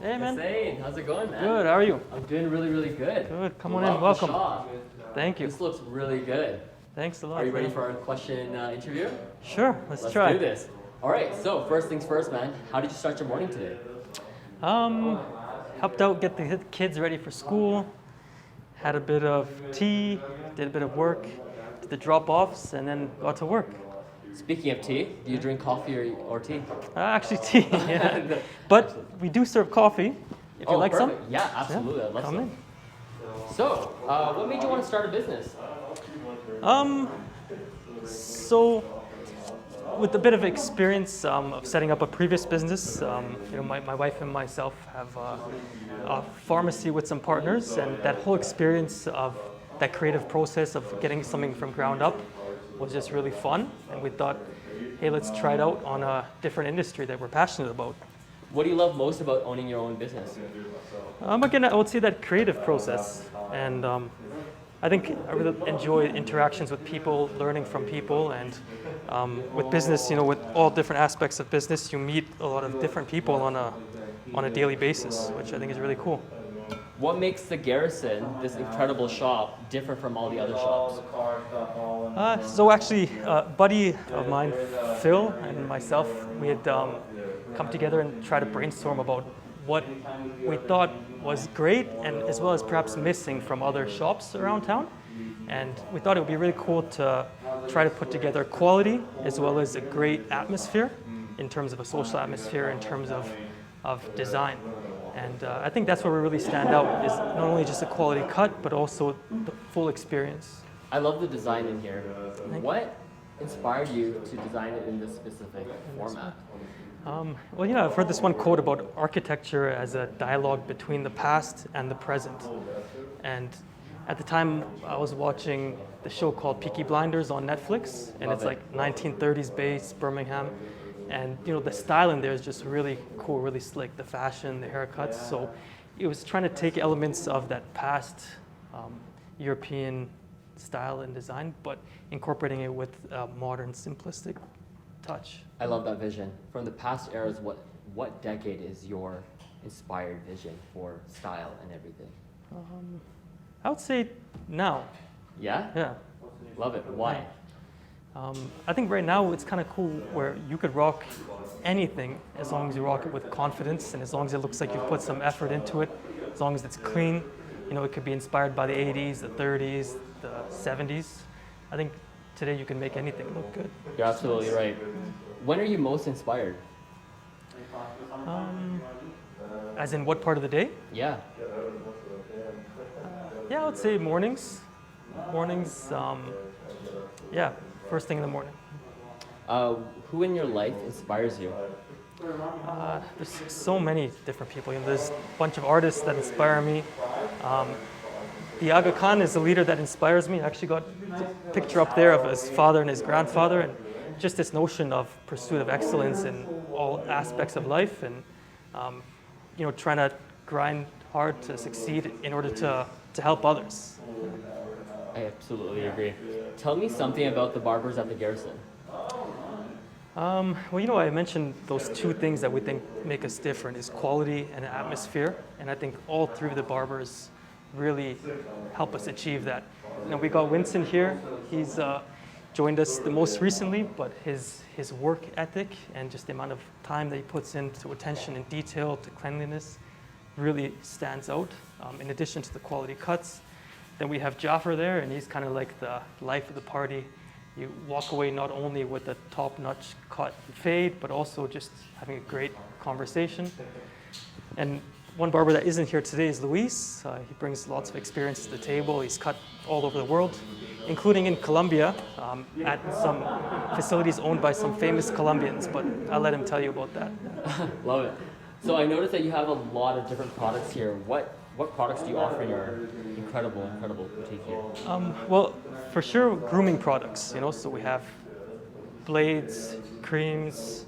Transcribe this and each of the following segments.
Hey, man. Hussein, how's it going, man? Good, how are you? I'm doing really, really good. Good, come on in, welcome. Thank you. This looks really good. Thanks a lot. Are you ready for our question interview? Sure, let's try. Let's do this. All right, so first things first, man. How did you start your morning today? Helped out get the kids ready for school, had a bit of tea, did a bit of work, did the drop-offs, and then got to work. Speaking of tea, do you drink coffee or tea? Actually tea, yeah. But we do serve coffee, if you like perfect. some. Yeah, absolutely, Yeah, I'd love come some. in. So, what made you want to start a business? So with a bit of experience of setting up a previous business, my wife and myself have a pharmacy with some partners, and that whole experience of that creative process of getting something from ground up was just really fun, and we thought, hey, let's try it out on a different industry that we're passionate about. What do you love most about owning your own business? Again, I would say that creative process, and I think I really enjoy interactions with people, learning from people, and with business, with all different aspects of business, you meet a lot of different people on a daily basis, which I think is really cool. What makes the Garrison, this incredible shop, different from all the other shops? So actually, a buddy of mine, Phil, and myself, we had come together and try to brainstorm about what we thought was great and as well as perhaps missing from other shops around town. And we thought it would be really cool to try to put together quality as well as a great atmosphere in terms of a social atmosphere, in terms of design. And I think that's where we really stand out, is not only just a quality cut, but also the full experience. I love the design in here. What inspired you to design it in this specific format? I've heard this one quote about architecture as a dialogue between the past and the present. And at the time, I was watching the show called Peaky Blinders on Netflix, and it's like 1930s based, Birmingham. And the style in there is just really cool, really slick, the fashion, the haircuts. So it was trying to take elements of that past European style and design, but incorporating it with a modern, simplistic touch. I love that vision. From the past eras, what decade is your inspired vision for style and everything? I would say now. Yeah? Yeah. Love it. Why? I think right now it's kind of cool where you could rock anything as long as you rock it with confidence and as long as it looks like you put some effort into it, as long as it's clean. It could be inspired by the 80s, the 30s, the 70s. I think today you can make anything look good. You're absolutely right. When are you most inspired? As in what part of the day? Yeah. Yeah, I would say mornings. Mornings, first thing in the morning. Who in your life inspires you? There's so many different people. There's a bunch of artists that inspire me. The Aga Khan is the leader that inspires me. I actually got a picture up there of his father and his grandfather, and just this notion of pursuit of excellence in all aspects of life, and trying to grind hard to succeed in order to help others. I absolutely agree. Tell me something about the barbers at the Garrison. I mentioned those two things that we think make us different is quality and atmosphere, and I think all three of the barbers really help us achieve that. We got Winston here. He's joined us the most recently, but his work ethic and just the amount of time that he puts into attention and detail to cleanliness really stands out, in addition to the quality cuts. Then we have Jaffer there, and he's kind of like the life of the party. You walk away not only with a top-notch cut and fade, but also just having a great conversation. And one barber that isn't here today is Luis. He brings lots of experience to the table. He's cut all over the world, including in Colombia, at some facilities owned by some famous Colombians, but I'll let him tell you about that. Love it. So I noticed that you have a lot of different products here. What products do you offer in your incredible boutique here? Well, for sure, grooming products. So we have blades, creams,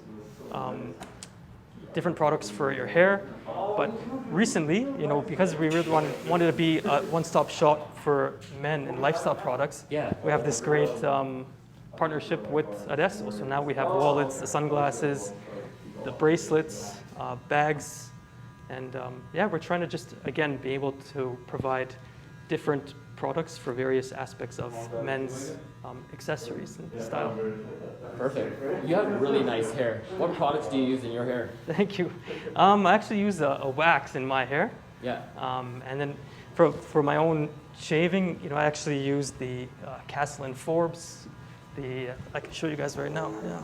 different products for your hair. But recently, because we really wanted to be a one-stop shop for men and lifestyle products, we have this great partnership with Adesso. So now we have the wallets, the sunglasses, the bracelets, bags, And yeah, we're trying to just, again, be able to provide different products for various aspects of men's accessories and style. Perfect. You have really nice hair. What products do you use in your hair? Thank you. I actually use a wax in my hair. Yeah. And then for my own shaving, I actually use the Castle and Forbes. I can show you guys right now. Yeah.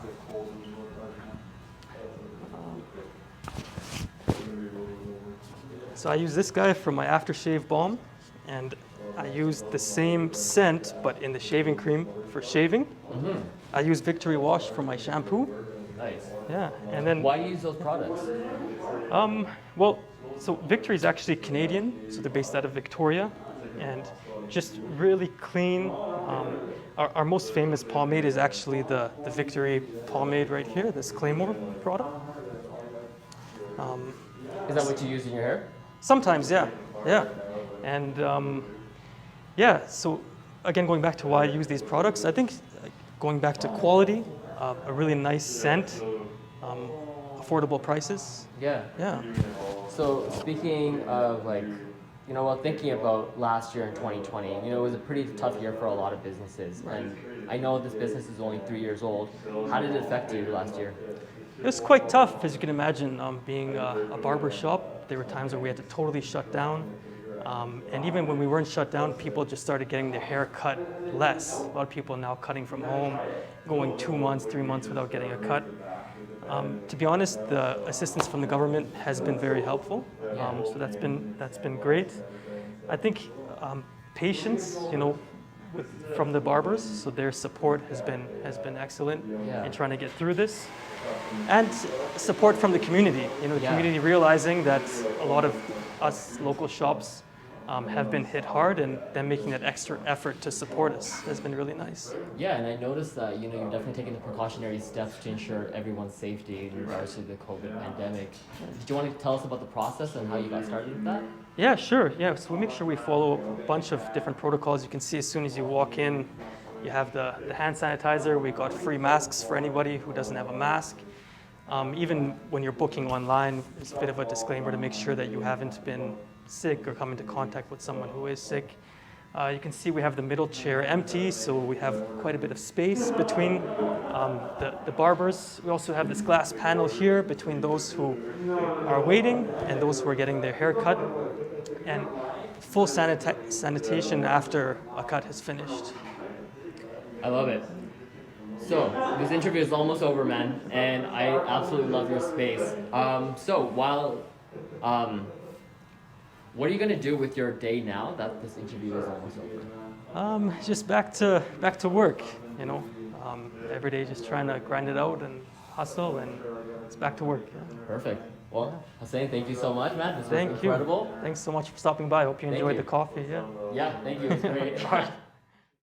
So I use this guy for my aftershave balm, and I use the same scent but in the shaving cream for shaving. Mm-hmm. I use Victory Wash for my shampoo. Nice. Yeah, and then Why use those products? well, so Victory is actually Canadian, so they're based out of Victoria, and just really clean. Our most famous pomade is actually the Victory pomade right here, this Claymore product. Is that what you use in your hair? Sometimes, yeah. And yeah, so again, going back to why I use these products, I think going back to quality, a really nice scent, affordable prices. Yeah. Yeah. So speaking of while thinking about last year in 2020, it was a pretty tough year for a lot of businesses. And I know this business is only 3 years old. How did it affect you last year? It was quite tough, as you can imagine, being a barber shop. There were times where we had to totally shut down. And even when we weren't shut down, people just started getting their hair cut less. A lot of people now cutting from home, going 2 months, 3 months without getting a cut. To be honest, the assistance from the government has been very helpful. So that's been great. I think patience, from the barbers, so their support has been excellent in trying to get through this, and support from the community. The community realizing that a lot of us local shops have been hit hard, and them making that extra effort to support us has been really nice. Yeah, and I noticed that you're definitely taking the precautionary steps to ensure everyone's safety in regards to the COVID pandemic. Did you want to tell us about the process and how you got started with that? Yeah, sure. Yeah, so we make sure we follow a bunch of different protocols. You can see as soon as you walk in, you have the hand sanitizer. We got free masks for anybody who doesn't have a mask. Even when you're booking online, there's a bit of a disclaimer to make sure that you haven't been sick or come into contact with someone who is sick. You can see we have the middle chair empty, so we have quite a bit of space between the barbers. We also have this glass panel here between those who are waiting and those who are getting their hair cut, and full sanitation after a cut has finished. I love it. So, this interview is almost over, man, and I absolutely love your space. What are you gonna do with your day now that this interview is almost over? Just back to work. Every day just trying to grind it out and hustle, and it's back to work. Yeah. Perfect. Well, Hussein, thank you so much, man. This was Thank you. incredible. Thanks so much for stopping by. Hope you enjoyed the coffee. Yeah. Yeah, thank you. It was great.